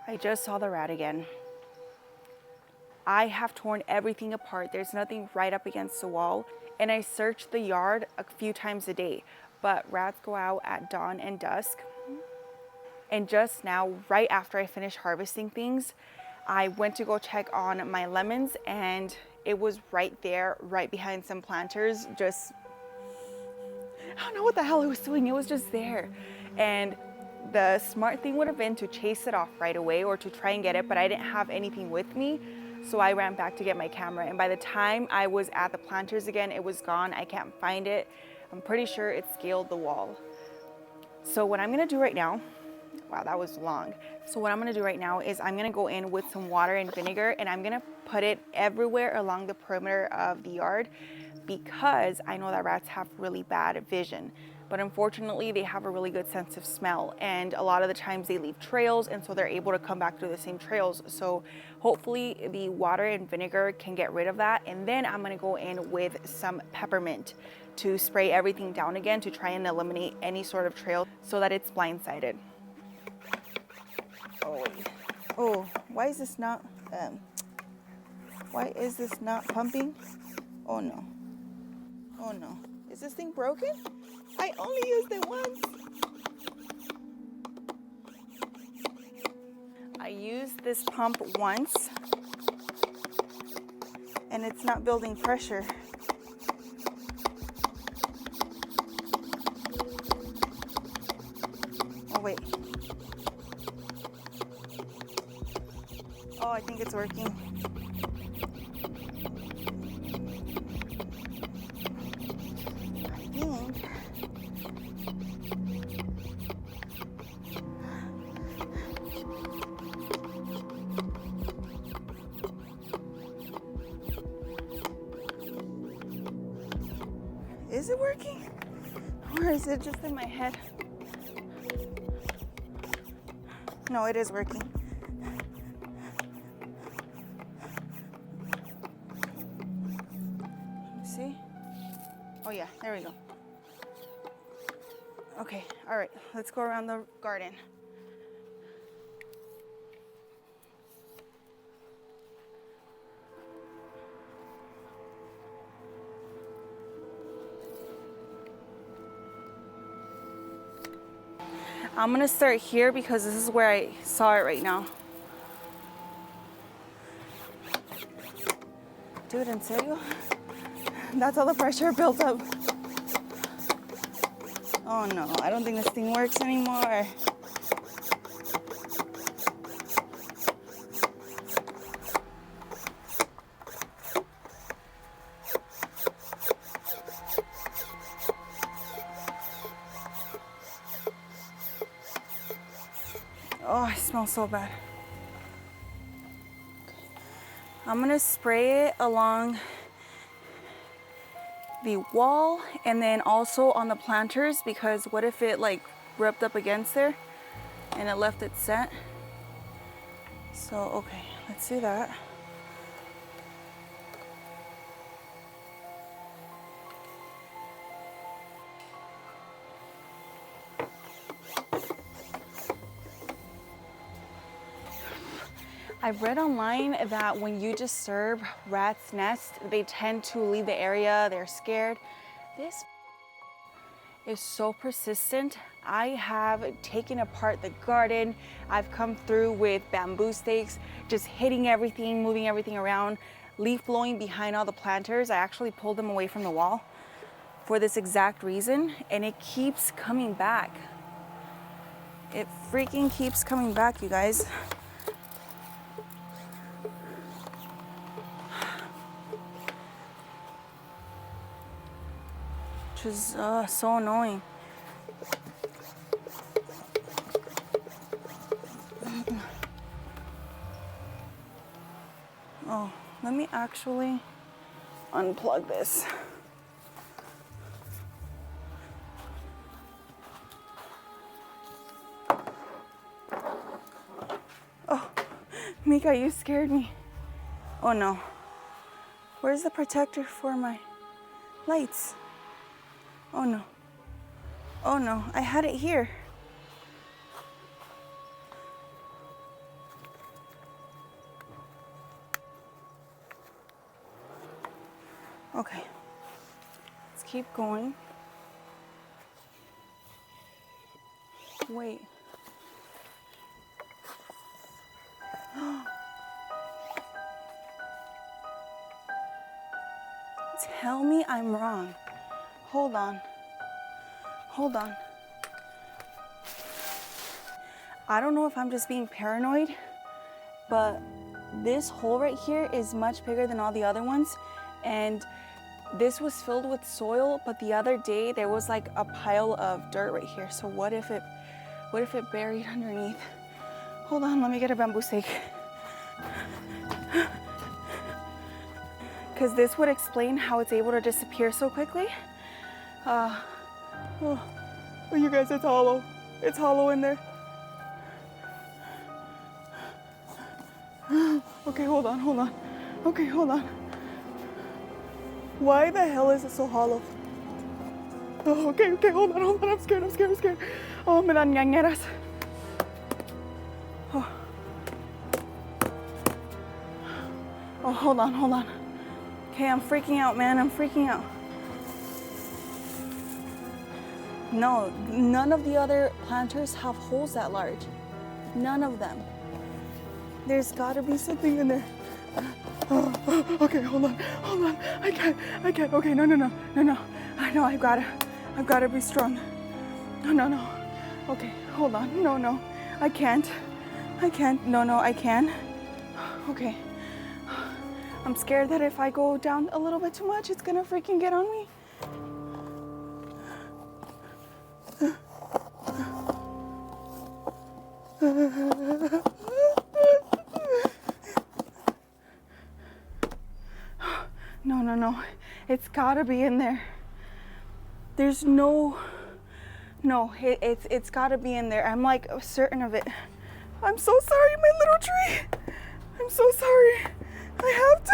I just saw the rat again. I have torn everything apart. There's nothing right up against the wall. And I search the yard a few times a day, but rats go out at dawn and dusk. And just now, right after I finished harvesting things, I went to go check on my lemons, and it was right there, right behind some planters. Just, I don't know what the hell it was doing. It was just there. And the smart thing would have been to chase it off right away or to try and get it, but I didn't have anything with me. So I ran back to get my camera. And by the time I was at the planters again, it was gone. I can't find it. I'm pretty sure it scaled the wall. So what I'm gonna do right now, wow, that was long. So what I'm gonna do right now is I'm gonna go in with some water and vinegar, and I'm gonna put it everywhere along the perimeter of the yard, because I know that rats have really bad vision. But unfortunately, they have a really good sense of smell, and a lot of the times they leave trails, and so they're able to come back to the same trails. So hopefully the water and vinegar can get rid of that. And then I'm gonna go in with some peppermint to spray everything down again to try and eliminate any sort of trail so that it's blindsided. Oh, why is this not pumping? Oh no. Oh no. Is this thing broken? I only used it once. I used this pump once and it's not building pressure. Oh wait. Oh, I think it's working. Is it working? Or is it just in my head? No, it is working. See? Oh yeah, there we go. Okay, all right, let's go around the garden. I'm gonna start here because this is where I saw it right now. Dude, en serio? That's all the pressure built up. Oh no, I don't think this thing works anymore. Oh, it smells so bad. I'm gonna spray it along the wall and then also on the planters, because what if it like rubbed up against there and it left its scent? So, okay, let's do that. I've read online that when you disturb rats' nests, they tend to leave the area, they're scared. This is so persistent. I have taken apart the garden. I've come through with bamboo stakes, just hitting everything, moving everything around, leaf blowing behind all the planters. I actually pulled them away from the wall for this exact reason, and it keeps coming back. It freaking keeps coming back, you guys. Which is so annoying. Oh, let me actually unplug this. Oh, Mika, you scared me. Oh no. Where's the protector for my lights? Oh no. Oh no, I had it here. Okay, let's keep going. Wait. Tell me I'm wrong. Hold on. Hold on. I don't know if I'm just being paranoid, but this hole right here is much bigger than all the other ones. And this was filled with soil, but the other day there was like a pile of dirt right here. So what if it buried underneath? Hold on, let me get a bamboo stake. Because this would explain how it's able to disappear so quickly. Oh, you guys, it's hollow. It's hollow in there. Okay, hold on. Okay, hold on. Why the hell is it so hollow? Oh, okay, hold on. I'm scared. Oh, me dan ñañeras. Oh, hold on. Okay, I'm freaking out, man. I'm freaking out. No, none of the other planters have holes that large. None of them. There's gotta be something in there. Okay, hold on. I can't. Okay, no. I know I've gotta be strong. No. Okay, hold on. No. I can't. No, I can. Okay. I'm scared that if I go down a little bit too much, it's gonna freaking get on me. No. It's gotta be in there. There's no, it's gotta be in there. I'm like certain of it. I'm so sorry, my little tree. I'm so sorry. I have to.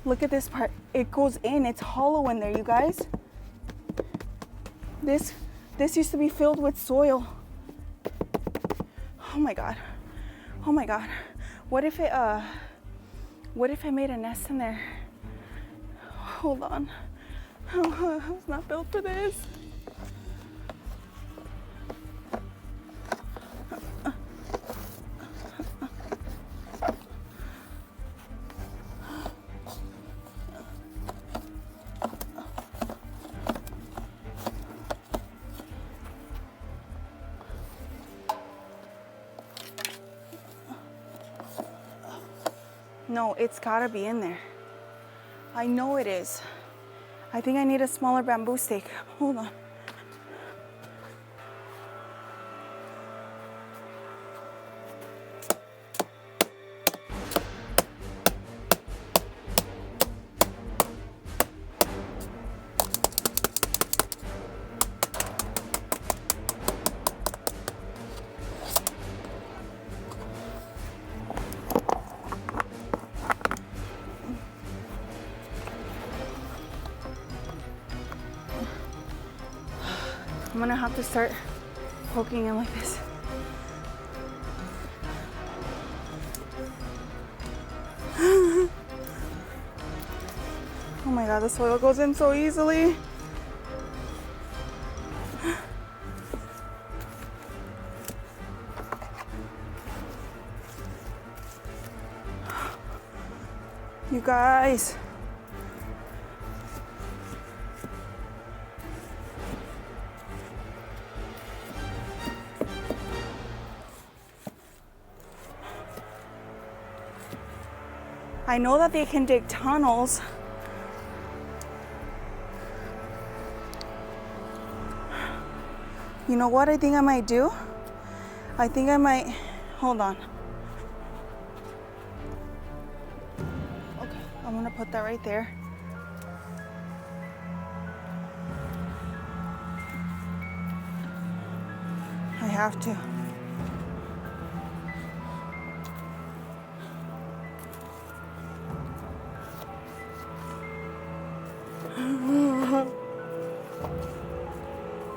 Look at this part. It goes in. It's hollow in there, you guys. This used to be filled with soil. Oh my god. What if it made a nest in there? Hold on. I was not built for this. No, it's gotta be in there. I know it is. I think I need a smaller bamboo stake. Hold on. I'm gonna have to start poking it like this. Oh my god, the soil goes in so easily. You guys. I know that they can dig tunnels. You know what I think I might do? Hold on. Okay, I'm gonna put that right there. I have to.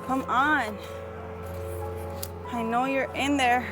Come on. I know you're in there.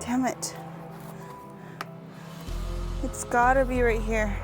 Damn it. It's gotta be right here.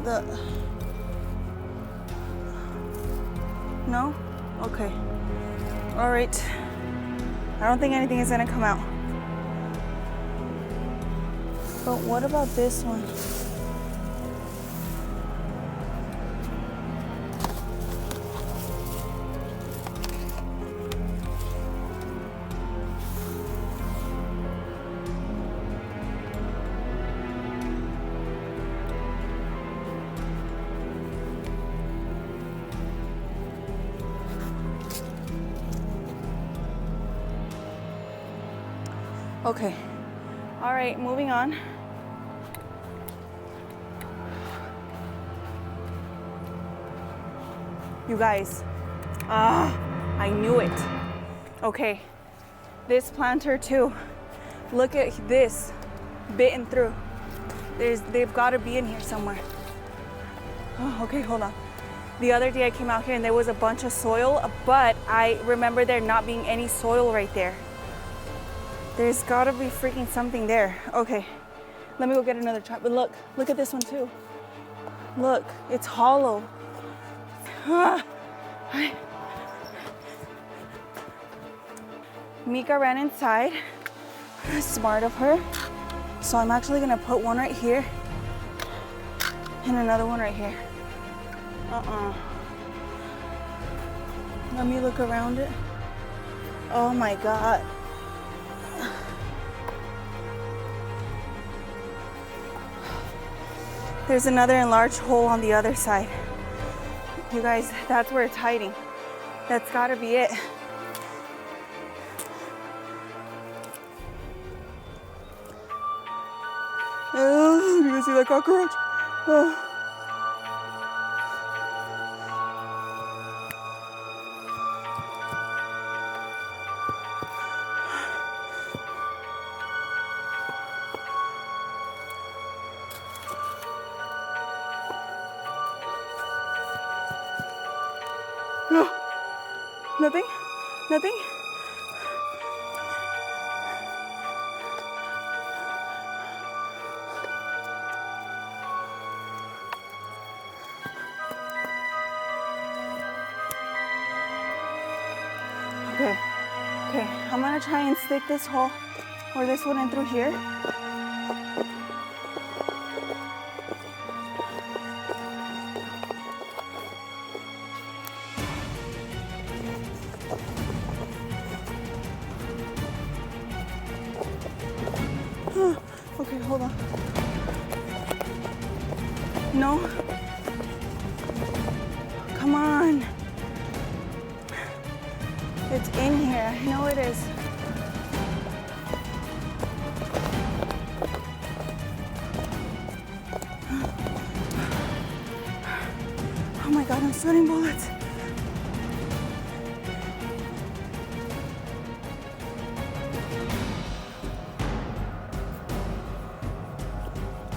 Look, no? Okay. All right. I don't think anything is gonna come out. But what about this one? Okay. All right, moving on. You guys, I knew it. Okay, this planter too. Look at this, bitten through. They've got to be in here somewhere. Oh, okay, hold on. The other day I came out here and there was a bunch of soil, but I remember there not being any soil right there. There's gotta be freaking something there. Okay, let me go get another trap. But look at this one too. Look, it's hollow. Mika ran inside. Smart of her. So I'm actually gonna put one right here and another one right here. Let me look around it. Oh my God. There's another enlarged hole on the other side. You guys, that's where it's hiding. That's gotta be it. Oh, you guys see that cockroach? Oh. Nothing? Nothing? Okay, I'm gonna try and stick this hole or this one in through here. Okay, hold on. No. Come on. It's in here. I know it is. Oh my God, I'm sweating bullets.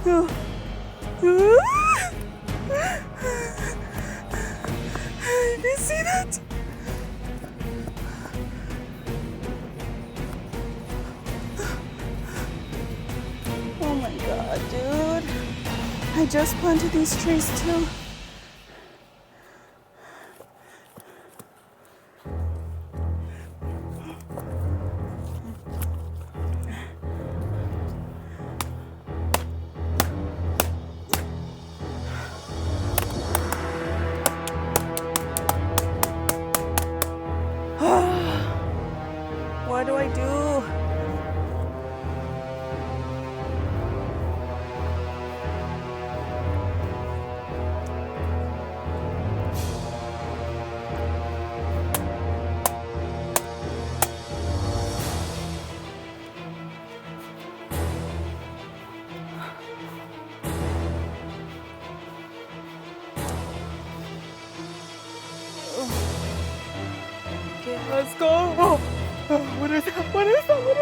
You can see that? Oh my God, dude. I just planted these trees too. What do I do? Let's go. Oh, what is that? What is that? What